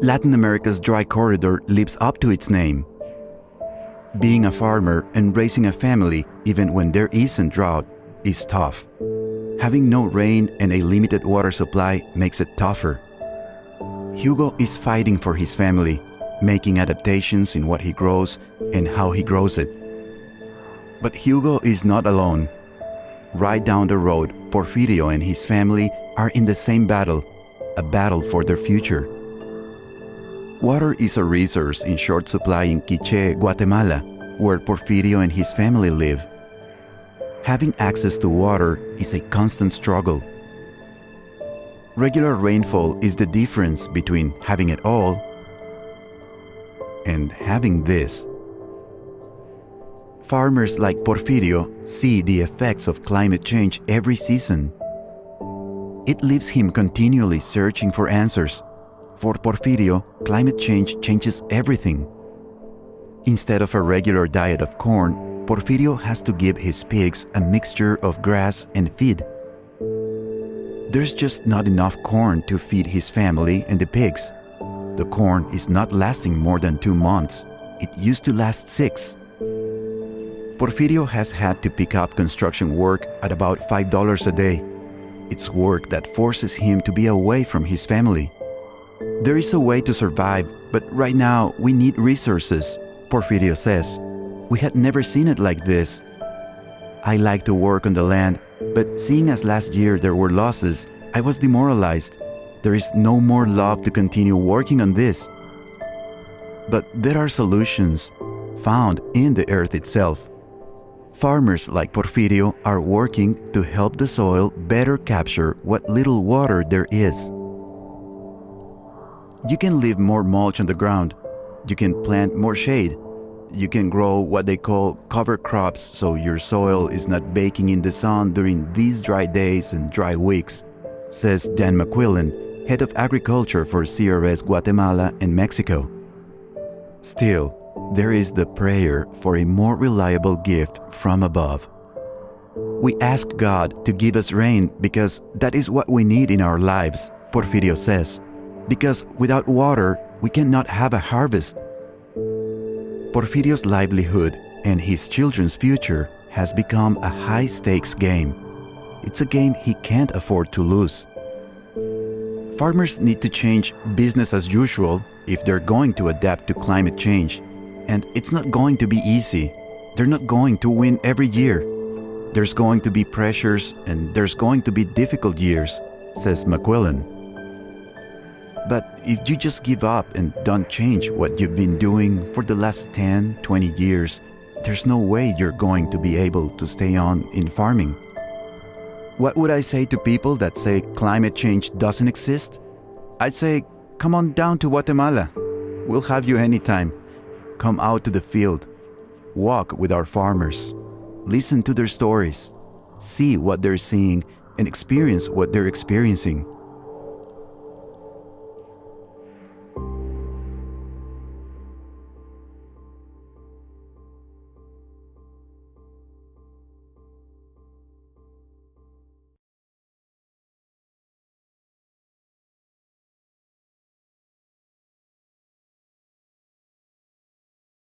Latin America's dry corridor lives up to its name. Being a farmer and raising a family, even when there isn't drought, is tough. Having no rain and a limited water supply makes it tougher. Hugo is fighting for his family, making adaptations in what he grows and how he grows it. But Hugo is not alone. Right down the road, Porfirio and his family are in the same battle, a battle for their future. Water is a resource in short supply in Quiché, Guatemala, where Porfirio and his family live. Having access to water is a constant struggle. Regular rainfall is the difference between having it all and having this. Farmers like Porfirio see the effects of climate change every season. It leaves him continually searching for answers. For Porfirio, climate change changes everything. Instead of a regular diet of corn, Porfirio has to give his pigs a mixture of grass and feed. There's just not enough corn to feed his family and the pigs. The corn is not lasting more than 2 months. It used to last 6. Porfirio has had to pick up construction work at about $5 a day. It's work that forces him to be away from his family. There is a way to survive, but right now we need resources, Porfirio says. We had never seen it like this. I like to work on the land, but seeing as last year there were losses, I was demoralized. There is no more love to continue working on this. But there are solutions found in the earth itself. Farmers like Porfirio are working to help the soil better capture what little water there is. You can leave more mulch on the ground. You can plant more shade. You can grow what they call cover crops so your soil is not baking in the sun during these dry days and dry weeks, says Dan McQuillan, head of agriculture for CRS Guatemala and Mexico. Still, there is the prayer for a more reliable gift from above. We ask God to give us rain because that is what we need in our lives, Porfirio says. Because without water, we cannot have a harvest. Porfirio's livelihood and his children's future has become a high-stakes game. It's a game he can't afford to lose. Farmers need to change business as usual if they're going to adapt to climate change. And it's not going to be easy. They're not going to win every year. There's going to be pressures and there's going to be difficult years, says McQuillan. But if you just give up and don't change what you've been doing for the last 10, 20 years, there's no way you're going to be able to stay on in farming. What would I say to people that say climate change doesn't exist? I'd say, come on down to Guatemala. We'll have you anytime. Come out to the field. Walk with our farmers. Listen to their stories. See what they're seeing and experience what they're experiencing.